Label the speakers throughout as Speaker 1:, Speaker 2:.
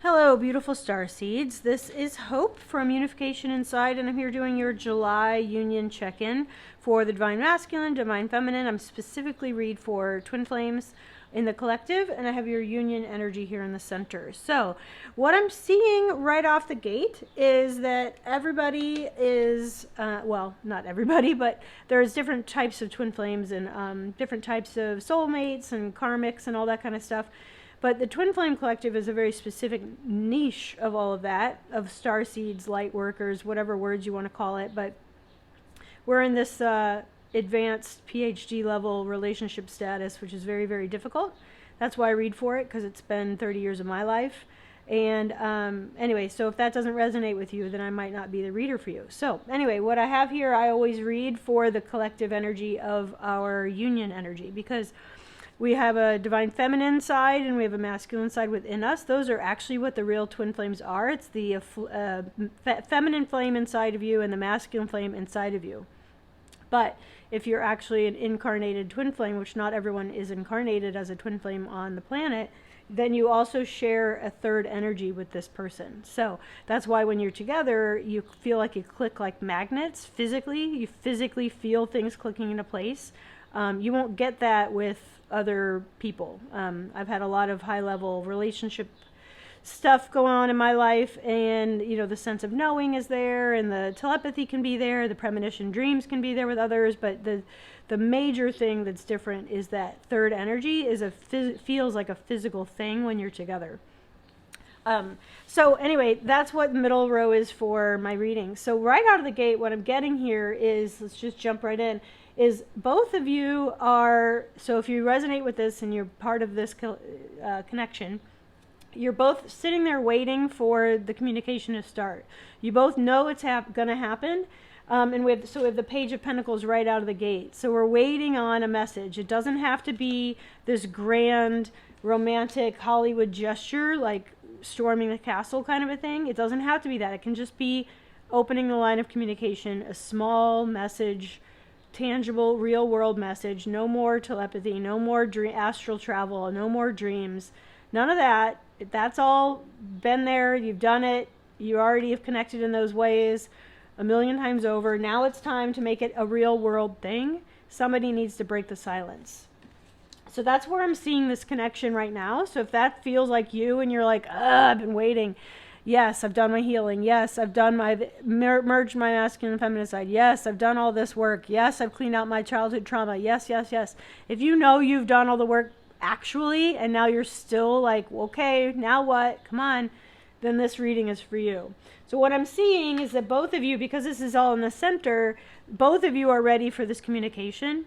Speaker 1: Hello, beautiful star seeds. This is Hope from Unification Inside, and I'm here doing your July union check-in for the Divine Masculine, Divine Feminine. I'm specifically read for Twin Flames in the collective, and I have your union energy here in the center. So what I'm seeing right off the gate is that everybody is, well, not everybody, but there's different types of Twin Flames and different types of soulmates and karmics and all that kind of stuff. But the Twin Flame Collective is a very specific niche of all of that, of star seeds, light workers, whatever words you want to call it. But we're in this advanced PhD level relationship status, which is very, very difficult. That's why I read for it, because it's been 30 years of my life. And anyway, so if that doesn't resonate with you, then I might not be the reader for you. So anyway, what I have here, I always read for the collective energy of our union energy, because we have a divine feminine side and we have a masculine side within us. Those are actually what the real twin flames are. It's the feminine flame inside of you and the masculine flame inside of you. But if you're actually an incarnated twin flame, which not everyone is incarnated as a twin flame on the planet, then you also share a third energy with this person. So that's why when you're together, you feel like you click like magnets physically. You physically feel things clicking into place. You won't get that with other people. I've had a lot of high-level relationship stuff going on in my life, and you know, the sense of knowing is there, and the telepathy can be there, the premonition dreams can be there with others, but the major thing that's different is that third energy is feels like a physical thing when you're together. So anyway, that's what the middle row is for my reading. So right out of the gate, what I'm getting here is, let's just jump right in, is both of you are, so if you resonate with this and you're part of this connection, you're both sitting there waiting for the communication to start. You both know it's going to happen. And we have the Page of Pentacles right out of the gate. So we're waiting on a message. It doesn't have to be this grand, romantic Hollywood gesture, like storming the castle kind of a thing. It doesn't have to be that. It can just be opening the line of communication, a small message, tangible, real world message. No more telepathy, no more astral travel, no more dreams. None of that. That's all been there. You've done it. You already have connected in those ways a million times over. Now it's time to make it a real world thing. Somebody needs to break the silence. So that's where I'm seeing this connection right now. So if that feels like you and you're like, I've been waiting. Yes, I've done my healing. Yes, I've done merged my masculine and feminine side. Yes, I've done all this work. Yes, I've cleaned out my childhood trauma. Yes, yes, yes. If you know you've done all the work actually, and now you're still like, okay, now what? Come on. Then this reading is for you. So what I'm seeing is that both of you, because this is all in the center, both of you are ready for this communication.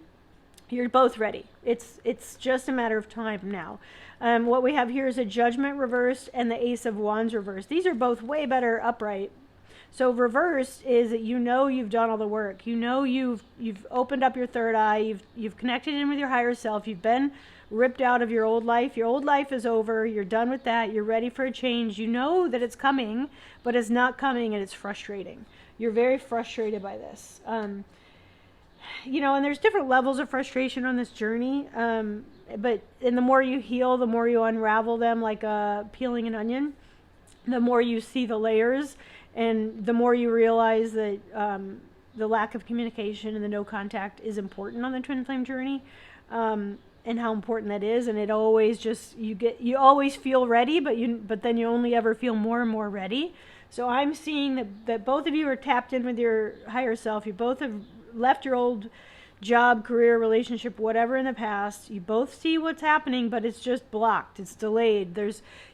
Speaker 1: You're both ready. It's just a matter of time now. What we have here is a Judgment reversed and the Ace of Wands reversed. These are both way better upright. So reversed is that you know you've done all the work. You know you've opened up your third eye. You've connected in with your higher self. You've been ripped out of your old life. Your old life is over. You're done with that. You're ready for a change. You know that it's coming, but it's not coming, and it's frustrating. You're very frustrated by this. You know, and there's different levels of frustration on this journey. And the more you heal, the more you unravel them like peeling an onion. The more you see the layers, and the more you realize that the lack of communication and the no contact is important on the twin flame journey, and how important that is. And it always just, you always feel ready, but then you only ever feel more and more ready. So I'm seeing that both of you are tapped in with your higher self. You both have left your old job, career, relationship, whatever in the past. You both see what's happening, but it's just blocked. It's delayed.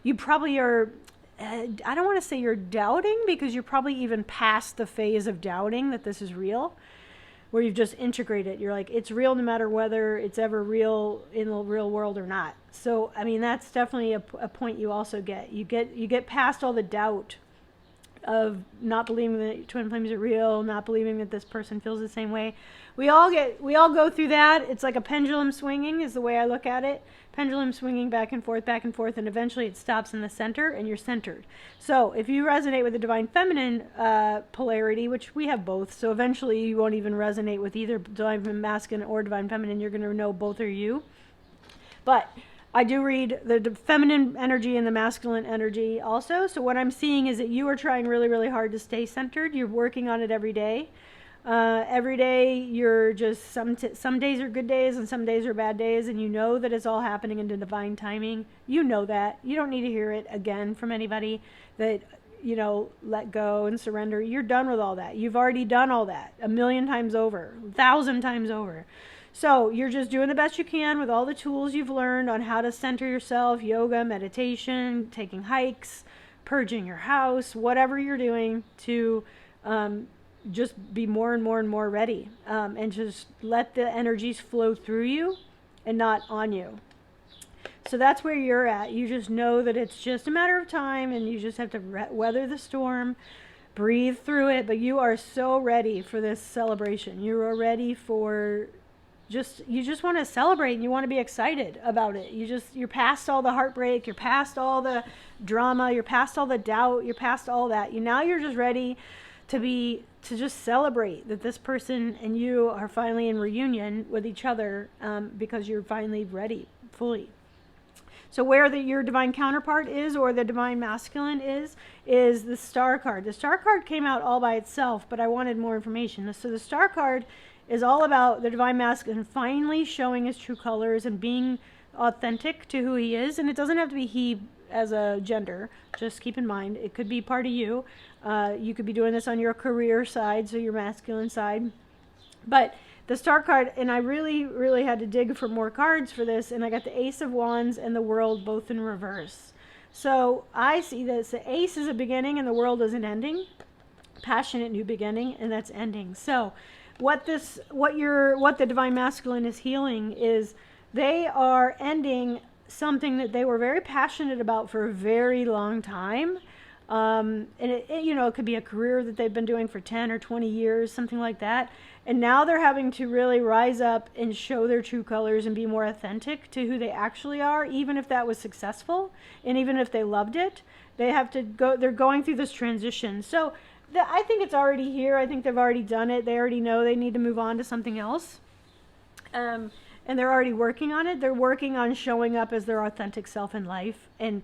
Speaker 1: You probably are, I don't want to say you're doubting, because you're probably even past the phase of doubting that this is real, where you've just integrated. You're like, it's real no matter whether it's ever real in the real world or not. So, I mean, that's definitely a point you also get. You get past all the doubt of not believing that twin flames are real, not believing that this person feels the same way. We all go through that. It's like a pendulum swinging is the way I look at it. Pendulum swinging back and forth, and eventually it stops in the center, and you're centered. So if you resonate with the divine feminine polarity, which we have both, so eventually you won't even resonate with either divine masculine or divine feminine. You're going to know both are you. But I do read the feminine energy and the masculine energy also. So what I'm seeing is that you are trying really, really hard to stay centered. You're working on it every day. Every day you're just, some days are good days and some days are bad days, and you know that it's all happening in the divine timing. You know that. You don't need to hear it again from anybody that, you know, let go and surrender. You're done with all that. You've already done all that 1,000,000 times over, 1,000 times over. So you're just doing the best you can with all the tools you've learned on how to center yourself, yoga, meditation, taking hikes, purging your house, whatever you're doing to just be more and more and more ready, and just let the energies flow through you and not on you. So that's where you're at. You just know that it's just a matter of time, and you just have to weather the storm, breathe through it. But you are so ready for this celebration. You are ready for you just want to celebrate, and you want to be excited about it. You're past all the heartbreak, you're past all the drama, you're past all the doubt, you're past all that. Now you're just ready to just celebrate that this person and you are finally in reunion with each other, because you're finally ready fully. So where your divine counterpart is, or the divine masculine is the star card. The star card came out all by itself, but I wanted more information. So the star card is all about the divine masculine finally showing his true colors and being authentic to who he is. And it doesn't have to be he as a gender. Just keep in mind, it could be part of you. You could be doing this on your career side, so your masculine side. But the star card, and I really, really had to dig for more cards for this, and I got the Ace of Wands and the World both in reverse. So I see this, the Ace is a beginning and the World is an ending. Passionate new beginning, and that's ending. So what the divine masculine is healing is they are ending something that they were very passionate about for a very long time. And it could be a career that they've been doing for 10 or 20 years, something like that. And now they're having to really rise up and show their true colors and be more authentic to who they actually are, even if that was successful and even if they loved it. They're going through this transition. So I think it's already here. I think they've already done it. They already know they need to move on to something else. And they're already working on it. They're working on showing up as their authentic self in life. And,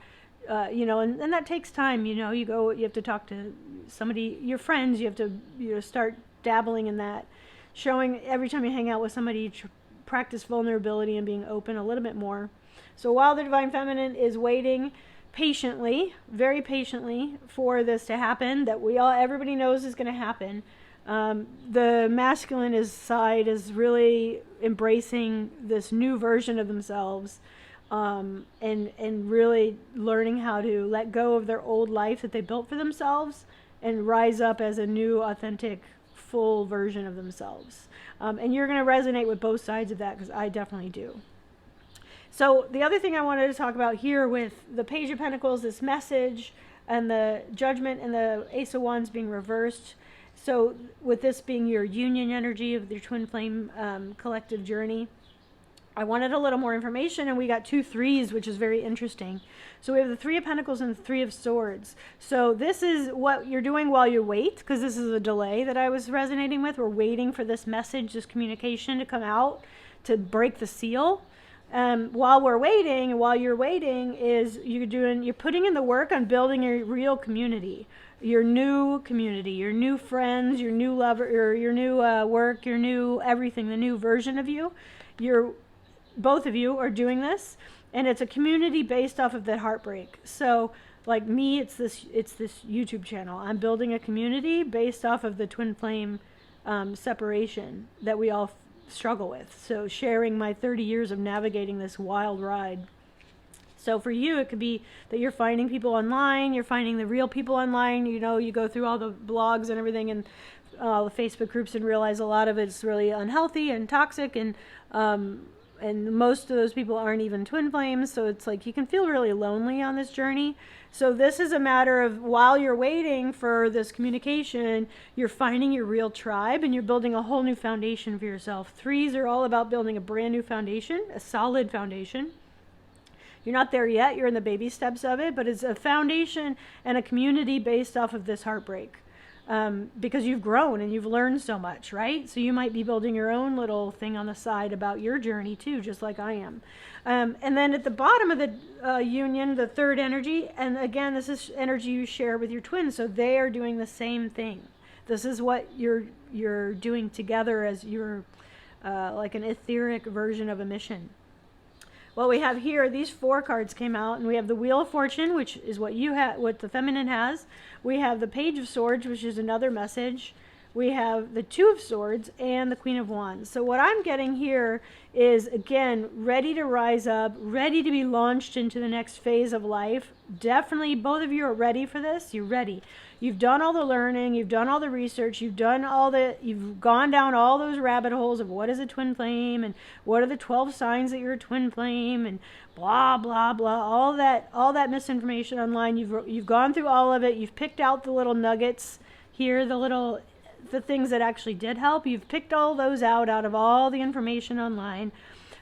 Speaker 1: and that takes time. You have to talk to somebody, your friends. You have to, start dabbling in that. Showing every time you hang out with somebody, practice vulnerability and being open a little bit more. So while the divine feminine is waiting patiently, very patiently, for this to happen, that everybody knows is going to happen, the masculine side is really embracing this new version of themselves, and really learning how to let go of their old life that they built for themselves and rise up as a new, authentic, full version of themselves. And you're going to resonate with both sides of that, because I definitely do. So the other thing I wanted to talk about here with the Page of Pentacles, this message, and the Judgment and the Ace of Wands being reversed. So with this being your union energy of your twin flame collective journey, I wanted a little more information, and we got 2 3s, which is very interesting. So we have the 3 of Pentacles and the 3 of Swords. So this is what you're doing while you wait, because this is a delay that I was resonating with. We're waiting for this message, this communication to come out to break the seal. While we're waiting, and while you're waiting, you're putting in the work on building a real community, your new community, your new friends, your new lover, your new work, your new everything, the new version of you. Both of you are doing this, and it's a community based off of that heartbreak. So like me, it's this YouTube channel. I'm building a community based off of the twin flame separation that we all struggle with. So sharing my 30 years of navigating this wild ride. So for you, it could be that you're finding people online, you're finding the real people online. You go through all the blogs and everything and the Facebook groups and realize a lot of it's really unhealthy and toxic, and most of those people aren't even twin flames. So it's like you can feel really lonely on this journey. So this is a matter of, while you're waiting for this communication, you're finding your real tribe, and you're building a whole new foundation for yourself. 3s are all about building a brand new foundation, a solid foundation. You're not there yet. You're in the baby steps of it, but it's a foundation and a community based off of this heartbreak. because you've grown and you've learned so much, right? So you might be building your own little thing on the side about your journey too, just like I am. And then at the bottom of the union, the third energy, and again, this is energy you share with your twins, so they are doing the same thing. This is what you're doing together as your like an etheric version of a mission. What we have here, these 4 cards came out, and we have the Wheel of Fortune, which is what you have, what the feminine has. We have the Page of Swords, which is another message. We have the Two of Swords and the Queen of Wands. So what I'm getting here is, again, ready to rise up, ready to be launched into the next phase of life. Definitely, both of you are ready for this. You're ready. You've done all the learning, you've done all the research, you've gone down all those rabbit holes of what is a twin flame and what are the 12 signs that you're a twin flame and blah, blah, blah, all that misinformation online. You've gone through all of it. You've picked out the little nuggets here, the things that actually did help. You've picked all those out of all the information online,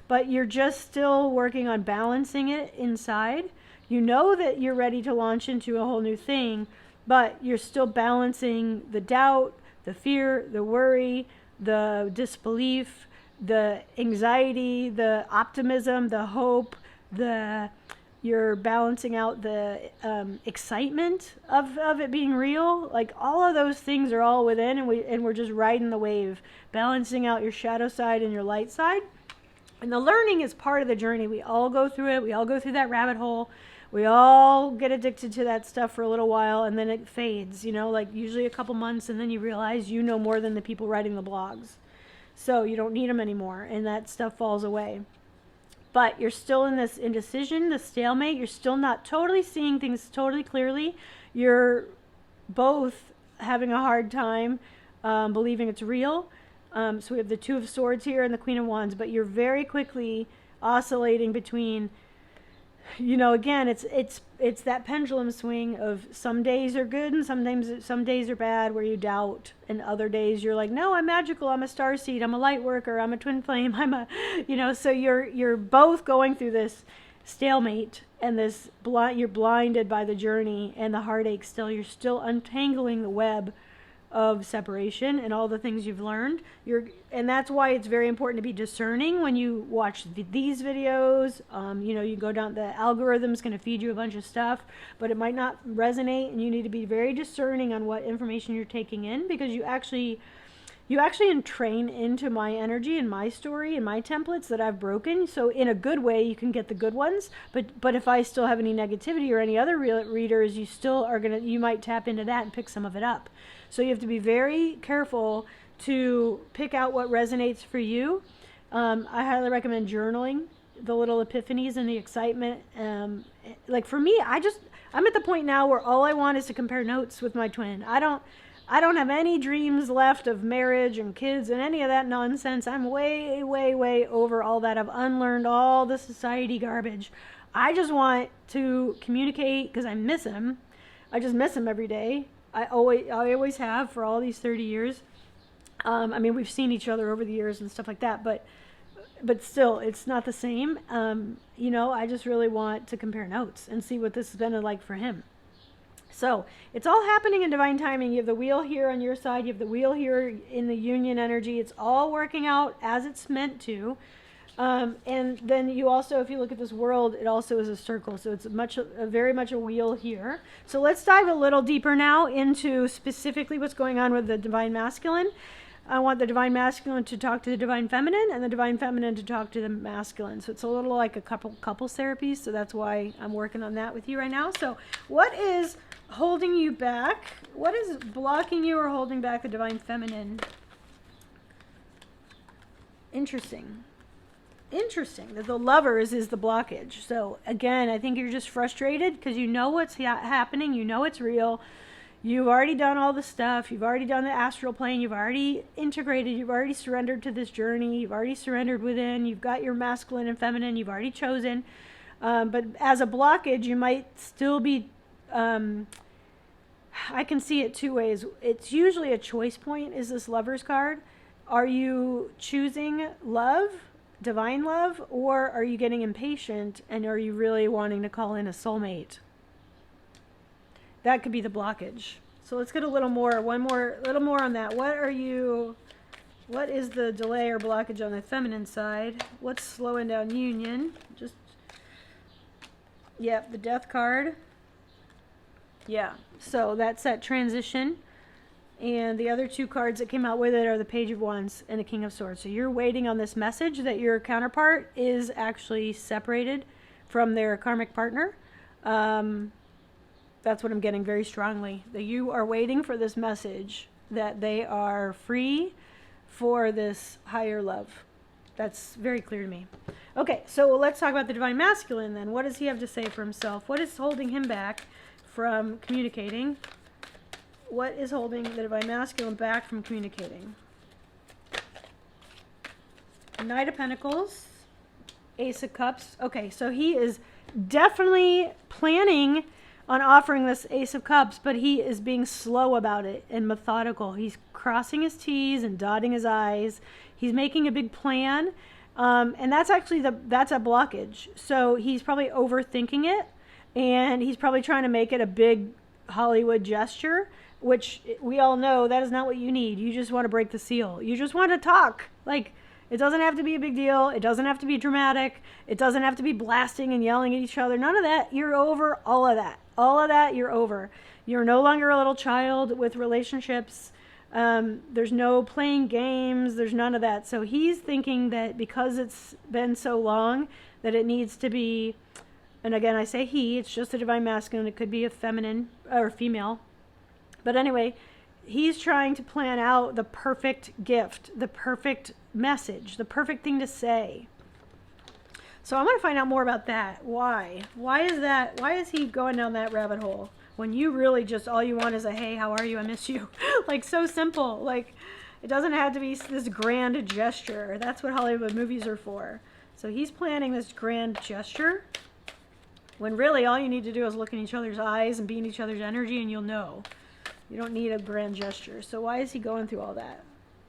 Speaker 1: but you're just still working on balancing it inside. You know that you're ready to launch into a whole new thing, but you're still balancing the doubt, the fear, the worry, the disbelief, the anxiety, the optimism, the hope, you're balancing out the excitement of it being real. Like all of those things are all within, and we're just riding the wave, balancing out your shadow side and your light side. And the learning is part of the journey. We all go through it. We all go through that rabbit hole. We all get addicted to that stuff for a little while, and then it fades, like usually a couple months, and then you realize you know more than the people writing the blogs. So you don't need them anymore, and that stuff falls away. But you're still in this indecision, the stalemate. You're still not totally seeing things totally clearly. You're both having a hard time believing it's real. So we have the Two of Swords here and the Queen of Wands, but you're very quickly oscillating between, again, it's that pendulum swing of some days are good and some days are bad, where you doubt, and other days you're like, no, I'm magical, I'm a starseed, I'm a light worker, I'm a twin flame, so you're both going through this stalemate and this you're blinded by the journey and the heartache. You're still untangling the web of separation and all the things you've learned. And that's why it's very important to be discerning when you watch these videos. You go down, the algorithm's going to feed you a bunch of stuff, but it might not resonate, and you need to be very discerning on what information you're taking in, because you actually entrain into my energy and my story and my templates that I've broken. So in a good way, you can get the good ones, but if I still have any negativity or any other readers, you might tap into that and pick some of it up. So you have to be very careful to pick out what resonates for you. I highly recommend journaling the little epiphanies and the excitement. Like for me, I'm at the point now where all I want is to compare notes with my twin. I don't have any dreams left of marriage and kids and any of that nonsense. I'm way, way, way over all that. I've unlearned all the society garbage. I just want to communicate because I miss him. I just miss him every day. I always have for all these 30 years. We've seen each other over the years and stuff like that, but still, it's not the same. I just really want to compare notes and see what this has been like for him. So it's all happening in divine timing. You have the wheel here on your side. You have the wheel here in the union energy. It's all working out as it's meant to. And then you also, if you look at this world, it also is a circle. So it's very much a wheel here. So let's dive a little deeper now into specifically what's going on with the divine masculine. I want the divine masculine to talk to the divine feminine, and the divine feminine to talk to the masculine. So it's a little like a couples therapy. So that's why I'm working on that with you right now. So what is holding you back? What is blocking you or holding back the divine feminine? Interesting that the Lovers is the blockage. So again, I think you're just frustrated because you know what's happening. You know it's real. You've already done all the stuff. You've already done the astral plane. You've already integrated. You've already surrendered to this journey. You've already surrendered within. You've got your masculine and feminine. You've already chosen. But as a blockage, you might still be... I can see it two ways. It's usually a choice point, is this Lovers card. Are you choosing love, divine love, or are you getting impatient and are you really wanting to call in a soulmate? That could be the blockage. So let's get a little more, little more on that. What is the delay or blockage on the feminine side? What's slowing down union? Yep, the death card. Yeah, so that's that transition. And the other two cards that came out with it are the Page of Wands and the King of Swords. So you're waiting on this message that your counterpart is actually separated from their karmic partner. That's what I'm getting very strongly. That you are waiting for this message that they are free for this higher love. That's very clear to me. Okay, so let's talk about the Divine Masculine then. What does he have to say for himself? What is holding him back from communicating? What is holding the Divine Masculine back from communicating? Knight of Pentacles, Ace of Cups. Okay, so he is definitely planning on offering this Ace of Cups, but he is being slow about it and methodical. He's crossing his T's and dotting his I's. He's making a big plan, and that's actually that's a blockage. So he's probably overthinking it, and he's probably trying to make it a big Hollywood gesture, which we all know that is not what you need. You just want to break the seal. You just want to talk. Like, it doesn't have to be a big deal. It doesn't have to be dramatic. It doesn't have to be blasting and yelling at each other. None of that. You're over all of that. All of that, you're over. You're no longer a little child with relationships. There's no playing games. There's none of that. So he's thinking that because it's been so long that it needs to be, and again, I say he, it's just a Divine Masculine. It could be a feminine or female. But anyway, he's trying to plan out the perfect gift, the perfect message, the perfect thing to say. So I'm going to find out more about that. Why? Why is that? Why is he going down that rabbit hole when you really just, all you want is a, hey, how are you? I miss you. Like, so simple. Like, it doesn't have to be this grand gesture. That's what Hollywood movies are for. So he's planning this grand gesture when really all you need to do is look in each other's eyes and be in each other's energy, and you'll know. You don't need a grand gesture. So why is he going through all that?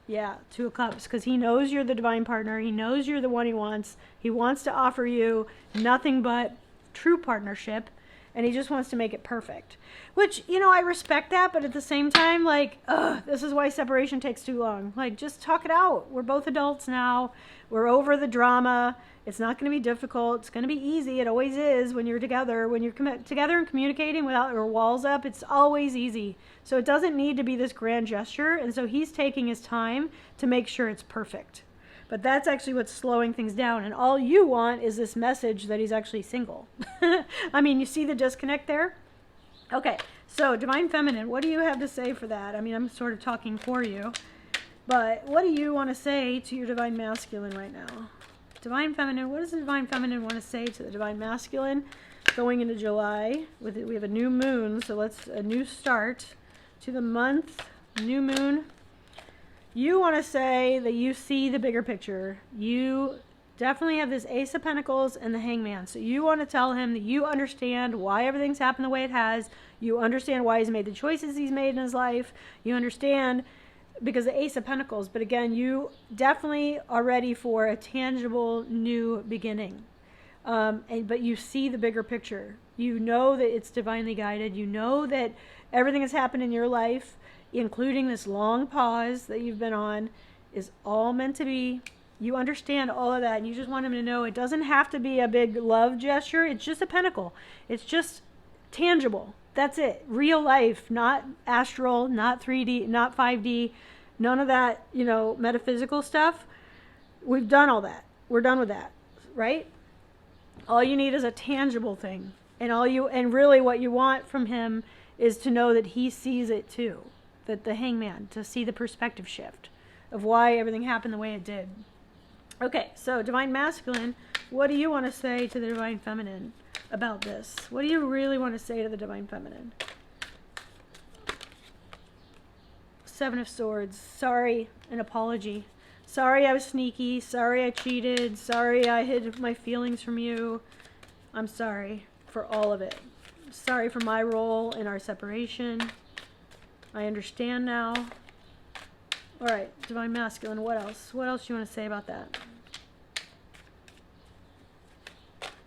Speaker 1: Yeah, Two of Cups, because he knows you're the divine partner. He knows you're the one he wants. He wants to offer you nothing but true partnership, and he just wants to make it perfect. Which, you know, I respect that, but at the same time, like, this is why separation takes too long. Like, just talk it out. We're both adults now. We're over the drama. It's not going to be difficult. It's going to be easy. It always is when you're together. When you're together and communicating without your walls up, it's always easy. So it doesn't need to be this grand gesture. And so he's taking his time to make sure it's perfect. But that's actually what's slowing things down. And all you want is this message that he's actually single. I mean, you see the disconnect there? Okay, so Divine Feminine, what do you have to say for that? I mean, I'm sort of talking for you. But what do you want to say to your Divine Masculine right now? Divine Feminine, what does the Divine Feminine want to say to the Divine Masculine going into July? We have a new moon, so let's a new start to the month, new moon. You want to say that you see the bigger picture. You definitely have this Ace of Pentacles and the Hangman. So you want to tell him that you understand why everything's happened the way it has. You understand why he's made the choices he's made in his life. You understand because the Ace of Pentacles. But again, you definitely are ready for a tangible new beginning. But you see the bigger picture. You know that it's divinely guided. You know that everything that's happened in your life, including this long pause that you've been on, is all meant to be. You understand all of that, and you just want him to know it doesn't have to be a big love gesture. It's just a pentacle. It's just tangible. That's it. Real life, not astral, not 3D, not 5D, none of that, you know, metaphysical stuff. We've done all that. We're done with that, right? All you need is a tangible thing. And really what you want from him is to know that he sees it too. That the Hangman, to see the perspective shift of why everything happened the way it did. Okay, so Divine Masculine, what do you want to say to the Divine Feminine about this? What do you really want to say to the Divine Feminine? Seven of Swords. Sorry, an apology. Sorry I was sneaky. Sorry I cheated. Sorry I hid my feelings from you. I'm sorry for all of it. Sorry for my role in our separation. I understand now. All right, Divine Masculine, what else? What else do you want to say about that?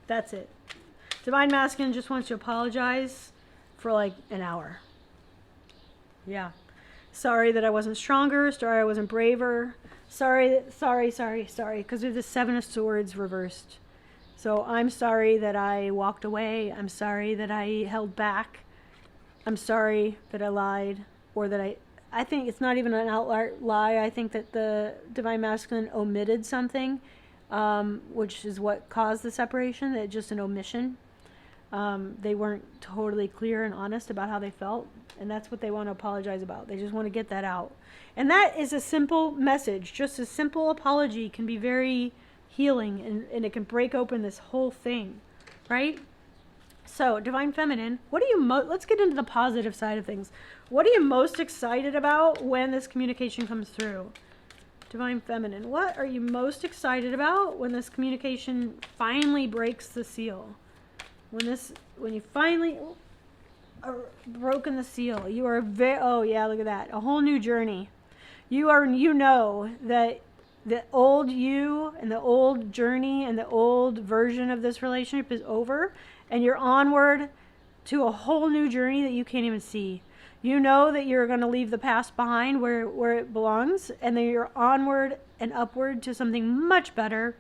Speaker 1: That's it. Divine Masculine just wants to apologize for like an hour. Yeah. Sorry that I wasn't stronger. Sorry I wasn't braver. Sorry, because we have the Seven of Swords reversed. So I'm sorry that I walked away. I'm sorry that I held back. I'm sorry that I lied, or that I think it's not even an outright lie. I think that the Divine Masculine omitted something, which is what caused the separation. That just an omission. They weren't totally clear and honest about how they felt, and that's what they want to apologize about. They just want to get that out. And that is a simple message. Just a simple apology can be very healing, and it can break open this whole thing, right? So, Divine Feminine, what are you let's get into the positive side of things. What are you most excited about when this communication comes through? Divine Feminine, what are you most excited about when this communication finally breaks the seal? When you finally are broken the seal, you are oh yeah, look at that, a whole new journey. You know that the old you and the old journey and the old version of this relationship is over, and you're onward to a whole new journey that you can't even see. You know that you're going to leave the past behind where it belongs, and then you're onward and upward to something much better,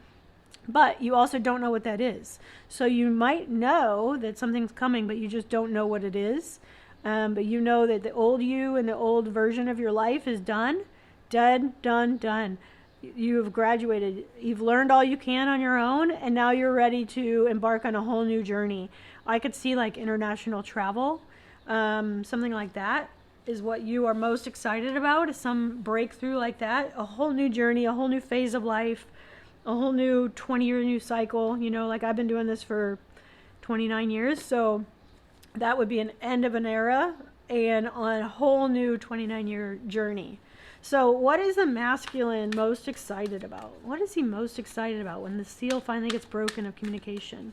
Speaker 1: but you also don't know what that is. So you might know that something's coming, but you just don't know what it is. But you know that the old you and the old version of your life is done. Dead, done. You have graduated. You've learned all you can on your own, and now you're ready to embark on a whole new journey. I could see like international travel, something like that is what you are most excited about, is some breakthrough like that, a whole new journey, a whole new phase of life, a whole new 20-year new cycle. You know, like I've been doing this for 29 years, so that would be an end of an era and on a whole new 29-year journey. So what is the masculine most excited about? What is he most excited about when the seal finally gets broken of communication?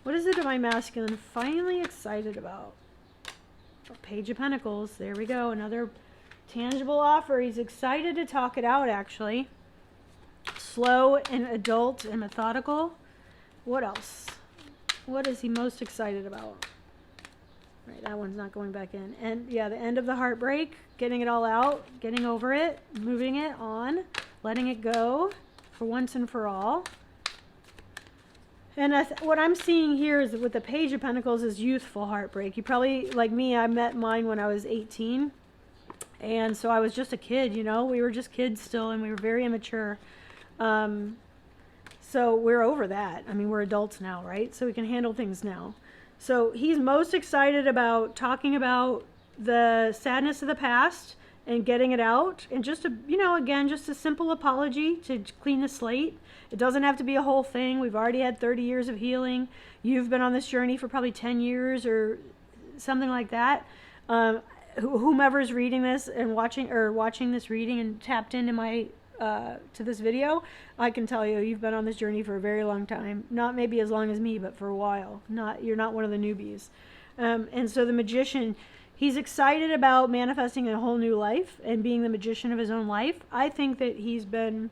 Speaker 1: What is the Divine Masculine finally excited about? Page of Pentacles. There we go. Another tangible offer. He's excited to talk it out, actually. Slow and adult and methodical. What else? What is he most excited about? Right, that one's not going back in. And yeah, the end of the heartbreak, getting it all out, getting over it, moving it on, letting it go for once and for all. And what I'm seeing here is with the Page of Pentacles is youthful heartbreak. You probably, like me, I met mine when I was 18. And so I was just a kid, you know. We were just kids still, and we were very immature. So we're over that. I mean, we're adults now, right? So we can handle things now. So he's most excited about talking about the sadness of the past and getting it out. And just again, just a simple apology to clean the slate. It doesn't have to be a whole thing. We've already had 30 years of healing. You've been on this journey for probably 10 years or something like that. Whomever's reading this and watching this reading and tapped into my to this video, I can tell you've been on this journey for a very long time. Not maybe as long as me, but for a while. You're not one of the newbies. And so the magician, he's excited about manifesting a whole new life and being the magician of his own life. I think that he's been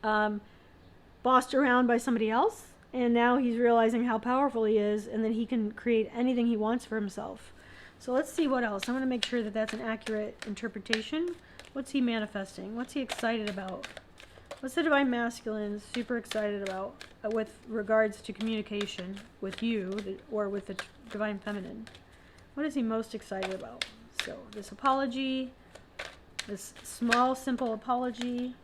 Speaker 1: bossed around by somebody else, and now he's realizing how powerful he is, and that he can create anything he wants for himself. So let's see what else. I'm going to make sure that that's an accurate interpretation. What's he manifesting? What's he excited about? What's the Divine Masculine super excited about with regards to communication with you or with the Divine Feminine? What is he most excited about? So this apology, this small, simple apology.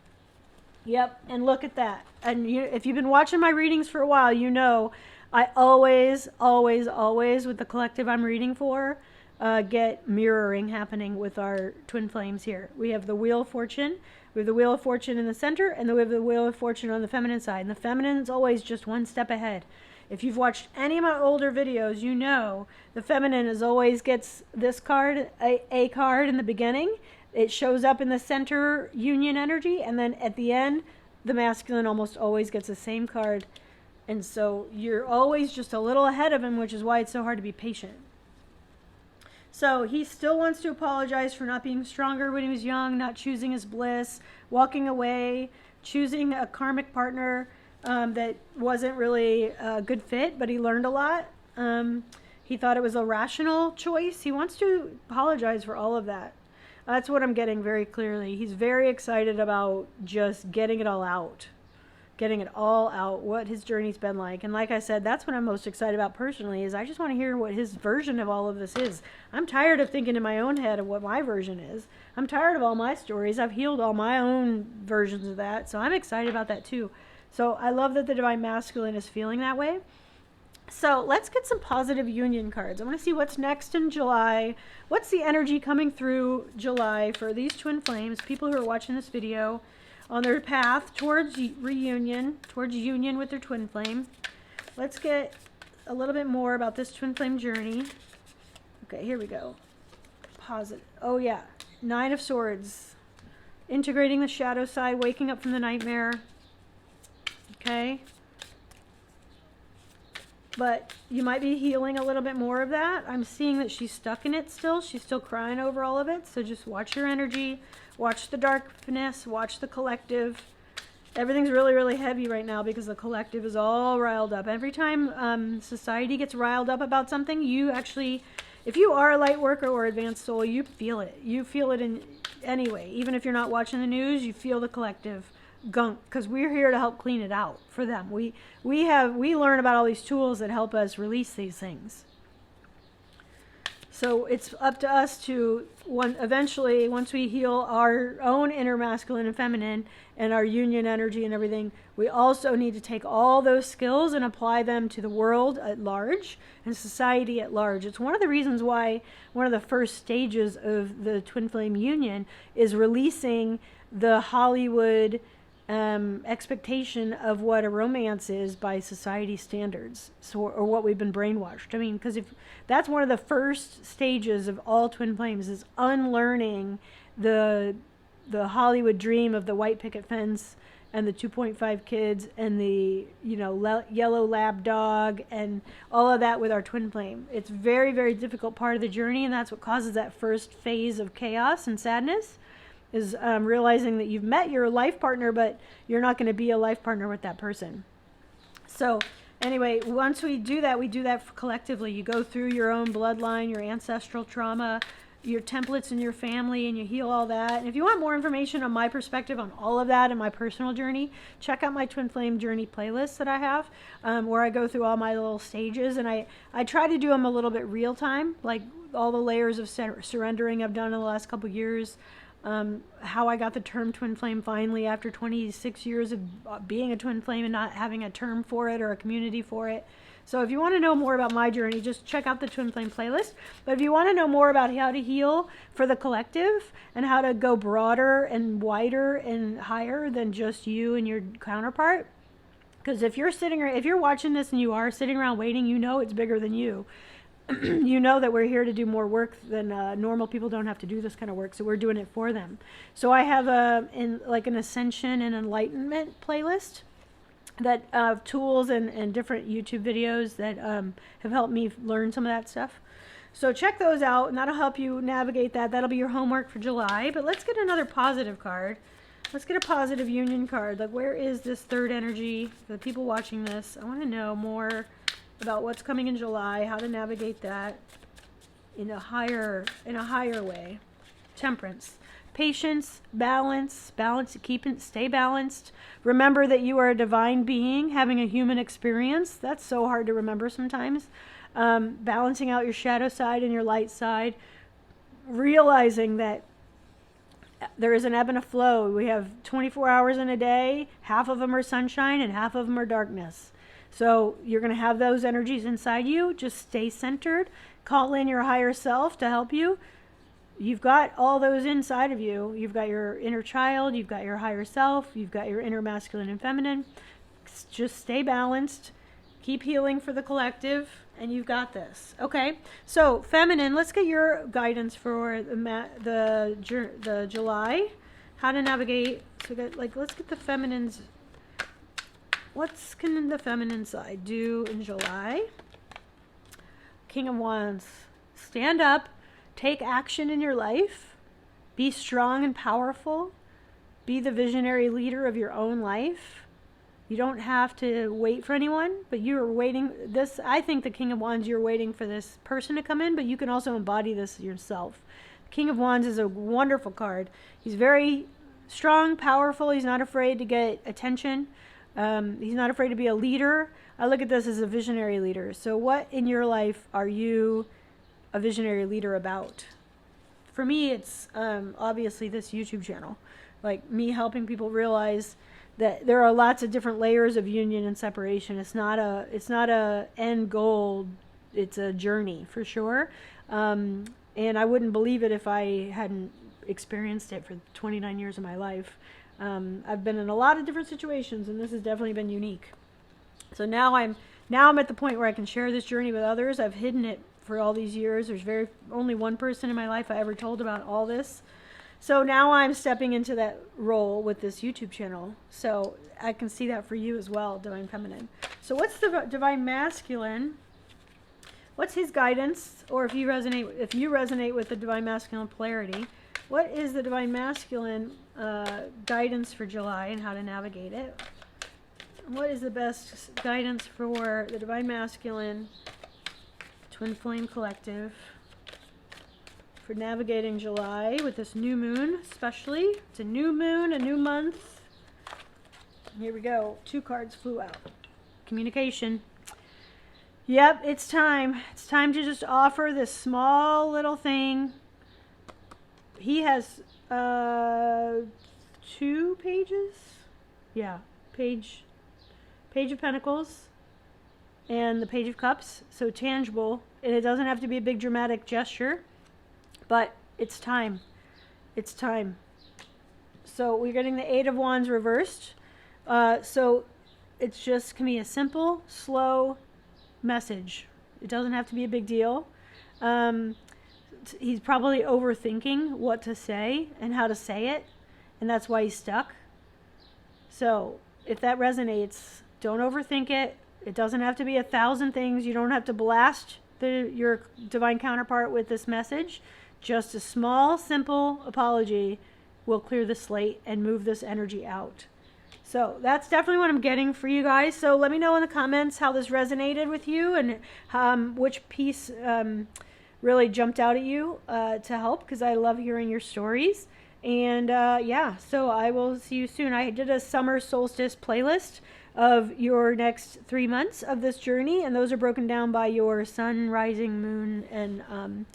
Speaker 1: Yep, and look at that. And if you've been watching my readings for a while, you know I always, with the collective I'm reading for, get mirroring happening with our twin flames here. We have the Wheel of Fortune. We have the Wheel of Fortune in the center, and we have the Wheel of Fortune on the feminine side. And the feminine is always just one step ahead. If you've watched any of my older videos, you know the feminine always gets this card, a card in the beginning. It shows up in the center union energy, and then at the end, the masculine almost always gets the same card. And so you're always just a little ahead of him, which is why it's so hard to be patient. So he still wants to apologize for not being stronger when he was young, not choosing his bliss, walking away, choosing a karmic partner that wasn't really a good fit, but he learned a lot. He thought it was a rational choice. He wants to apologize for all of that. That's what I'm getting very clearly. He's very excited about just getting it all out. Getting it all out, what his journey's been like. And like I said, that's what I'm most excited about personally, is I just want to hear what his version of all of this is. I'm tired of thinking in my own head of what my version is. I'm tired of all my stories. I've healed all my own versions of that. So I'm excited about that too. So I love that the Divine Masculine is feeling that way. So let's get some positive union cards. I want to see what's next in July. What's the energy coming through July for these twin flames, people who are watching this video, on their path towards reunion, towards union with their twin flame. Let's get a little bit more about this twin flame journey. Okay, here we go. Positive. Oh yeah, 9 of Swords. Integrating the shadow side, waking up from the nightmare. Okay. But you might be healing a little bit more of that. I'm seeing that she's stuck in it still. She's still crying over all of it. So just watch your energy. Watch the darkness. Watch the collective. Everything's really, really heavy right now because the collective is all riled up. Every time society gets riled up about something, you actually, if you are a light worker or advanced soul, you feel it. You feel it in anyway. Even if you're not watching the news, you feel the collective gunk, because we're here to help clean it out for them. We learn about all these tools that help us release these things. So it's up to us to eventually, once we heal our own inner masculine and feminine and our union energy and everything, we also need to take all those skills and apply them to the world at large and society at large. It's one of the reasons why one of the first stages of the twin flame union is releasing the Hollywood expectation of what a romance is by society standards, or what we've been brainwashed. I mean, because if that's one of the first stages of all twin flames, is unlearning the Hollywood dream of the white picket fence and the 2.5 kids and the yellow lab dog and all of that with our twin flame. It's very, very difficult part of the journey, and that's what causes that first phase of chaos and sadness. Is realizing that you've met your life partner, but you're not going to be a life partner with that person. So anyway, once we do that collectively. You go through your own bloodline, your ancestral trauma, your templates in your family, and you heal all that. And if you want more information on my perspective on all of that and my personal journey, check out my Twin Flame Journey playlist that I have, where I go through all my little stages. And I try to do them a little bit real time, like all the layers of surrendering I've done in the last couple of years. How I got the term twin flame finally after 26 years of being a twin flame and not having a term for it or a community for it. So if you want to know more about my journey, just check out the twin flame playlist. But if you want to know more about how to heal for the collective and how to go broader and wider and higher than just you and your counterpart, because if you're watching this and you are sitting around waiting, you know it's bigger than you. You know that we're here to do more work than normal people. Don't have to do this kind of work, so we're doing it for them. So I have an ascension and enlightenment playlist that tools and different YouTube videos that have helped me learn some of that stuff. So check those out, and that'll help you navigate that. That'll be your homework for July. But let's get another positive card. Let's get a positive union card. Like, where is this third energy for the people watching this? I want to know more about what's coming in July, how to navigate that in a higher way. Temperance, patience, balance, stay balanced. Remember that you are a divine being having a human experience. That's so hard to remember sometimes. Balancing out your shadow side and your light side. Realizing that there is an ebb and a flow. We have 24 hours in a day. Half of them are sunshine and half of them are darkness. So you're going to have those energies inside you. Just stay centered. Call in your higher self to help you. You've got all those inside of you. You've got your inner child. You've got your higher self. You've got your inner masculine and feminine. Just stay balanced. Keep healing for the collective. And you've got this. Okay. So feminine, let's get your guidance for the July. How to navigate. So let's get the feminine's. What can the feminine side do in July? King of Wands. Stand up. Take action in your life. Be strong and powerful. Be the visionary leader of your own life. You don't have to wait for anyone, but you're waiting. This, I think the King of Wands, you're waiting for this person to come in, but you can also embody this yourself. The King of Wands is a wonderful card. He's very strong, powerful. He's not afraid to get attention. He's not afraid to be a leader. I look at this as a visionary leader. So what in your life are you a visionary leader about? For me, it's obviously this YouTube channel. Like me helping people realize that there are lots of different layers of union and separation. It's not a end goal. It's a journey for sure. And I wouldn't believe it if I hadn't experienced it for 29 years of my life. I've been in a lot of different situations, and this has definitely been unique. So now I'm at the point where I can share this journey with others. I've hidden it for all these years. There's only one person in my life I ever told about all this. So now I'm stepping into that role with this YouTube channel. So I can see that for you as well, Divine Feminine. So what's the Divine Masculine? What's his guidance? Or if you resonate with the Divine Masculine polarity, what is the Divine Masculine guidance for July and how to navigate it? What is the best guidance for the Divine Masculine Twin Flame Collective for navigating July with this new moon, especially? It's a new moon, a new month. Here we go. 2 cards flew out. Communication. Yep, it's time. It's time to just offer this small little thing. He has 2 pages. Yeah, Page of Pentacles and the Page of Cups. So tangible. And it doesn't have to be a big dramatic gesture. But it's time. It's time. So we're getting the 8 of Wands reversed. So it's just can be a simple, slow message. It doesn't have to be a big deal. He's probably overthinking what to say and how to say it. And that's why he's stuck. So if that resonates, don't overthink it. It doesn't have to be 1,000 things. You don't have to blast your divine counterpart with this message. Just a small, simple apology will clear the slate and move this energy out. So that's definitely what I'm getting for you guys. So let me know in the comments how this resonated with you and which piece really jumped out at you to help, because I love hearing your stories. And yeah, so I will see you soon. I did a summer solstice playlist of your next 3 months of this journey, and those are broken down by your sun, rising, moon, and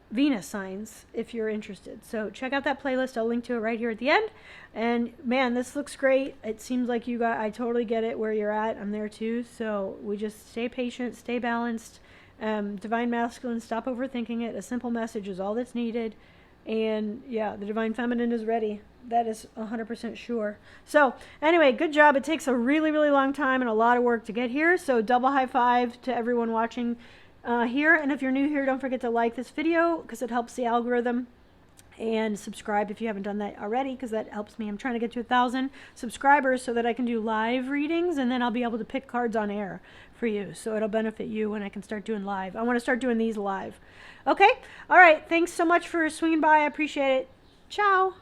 Speaker 1: Venus signs if you're interested. So check out that playlist. I'll link to it right here at the end. And man, this looks great. It seems like I totally get it where you're at. I'm there too. So we just stay patient, stay balanced. Divine Masculine, stop overthinking it. A simple message is all that's needed. And yeah, the Divine Feminine is ready. That is 100% sure. So anyway, good job. It takes a really, really long time and a lot of work to get here. So double high five to everyone watching here. And if you're new here, don't forget to like this video because it helps the algorithm, and subscribe if you haven't done that already, because that helps me. I'm trying to get to 1,000 subscribers so that I can do live readings, and then I'll be able to pick cards on air for you. So it'll benefit you when I can start doing live. I want to start doing these live. Okay. All right. Thanks so much for swinging by. I appreciate it. Ciao.